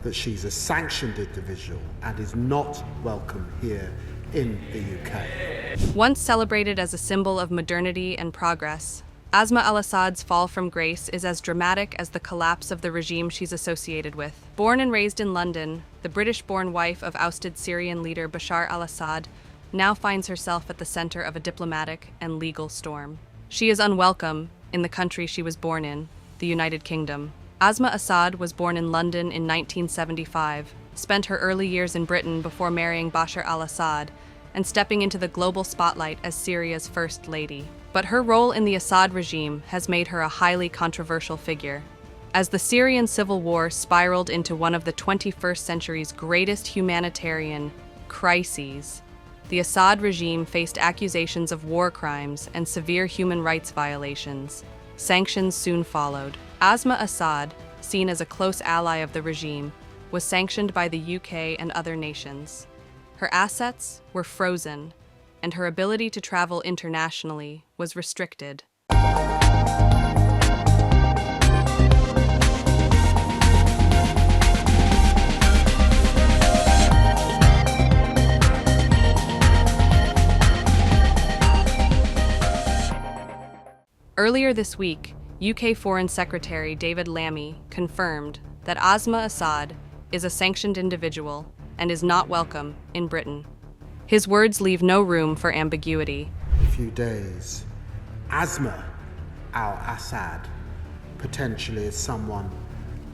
that she's a sanctioned individual and is not welcome here in the UK. Once celebrated as a symbol of modernity and progress, Asma Al-Assad's fall from grace is as dramatic as the collapse of the regime she's associated with. Born and raised in London, the British-born wife of ousted Syrian leader Bashar al-Assad now finds herself at the center of a diplomatic and legal storm. She is unwelcome in the country she was born in, the United Kingdom. Asma Assad was born in London in 1975, spent her early years in Britain before marrying Bashar al-Assad and stepping into the global spotlight as Syria's First Lady. But her role in the Assad regime has made her a highly controversial figure. As the Syrian civil war spiraled into one of the 21st century's greatest humanitarian crises, the Assad regime faced accusations of war crimes and severe human rights violations. Sanctions soon followed. Asma Assad, seen as a close ally of the regime, was sanctioned by the UK and other nations. Her assets were frozen, and her ability to travel internationally was restricted. Earlier this week, UK Foreign Secretary David Lammy confirmed that Asma Assad is a sanctioned individual and is not welcome in Britain. His words leave no room for ambiguity. In a few days, Asma Al-Assad potentially is someone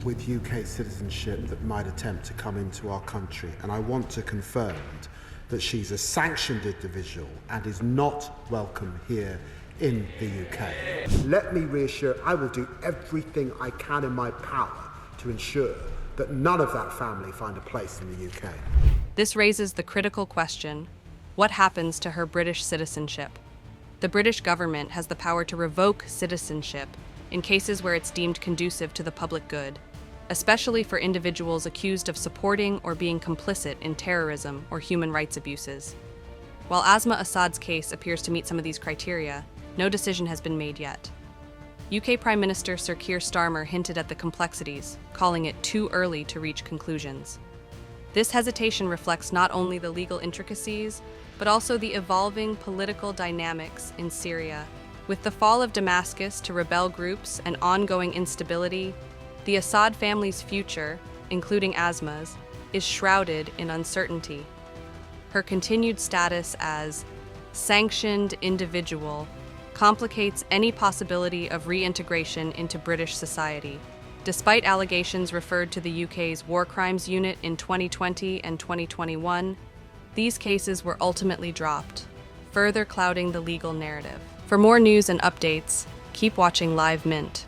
with UK citizenship that might attempt to come into our country, and I want to confirm that she's a sanctioned individual and is not welcome here in the UK. Let me reassure, I will do everything I can in my power to ensure that none of that family find a place in the UK. This raises the critical question: what happens to her British citizenship? The British government has the power to revoke citizenship in cases where it's deemed conducive to the public good, especially for individuals accused of supporting or being complicit in terrorism or human rights abuses. While Asma Assad's case appears to meet some of these criteria, no decision has been made yet. UK Prime Minister Sir Keir Starmer hinted at the complexities, calling it too early to reach conclusions. This hesitation reflects not only the legal intricacies, but also the evolving political dynamics in Syria. With the fall of Damascus to rebel groups and ongoing instability, the Assad family's future, including Asma's, is shrouded in uncertainty. Her continued status as sanctioned individual complicates any possibility of reintegration into British society. Despite allegations referred to the UK's War Crimes Unit in 2020 and 2021, these cases were ultimately dropped, further clouding the legal narrative. For more news and updates, keep watching Live Mint.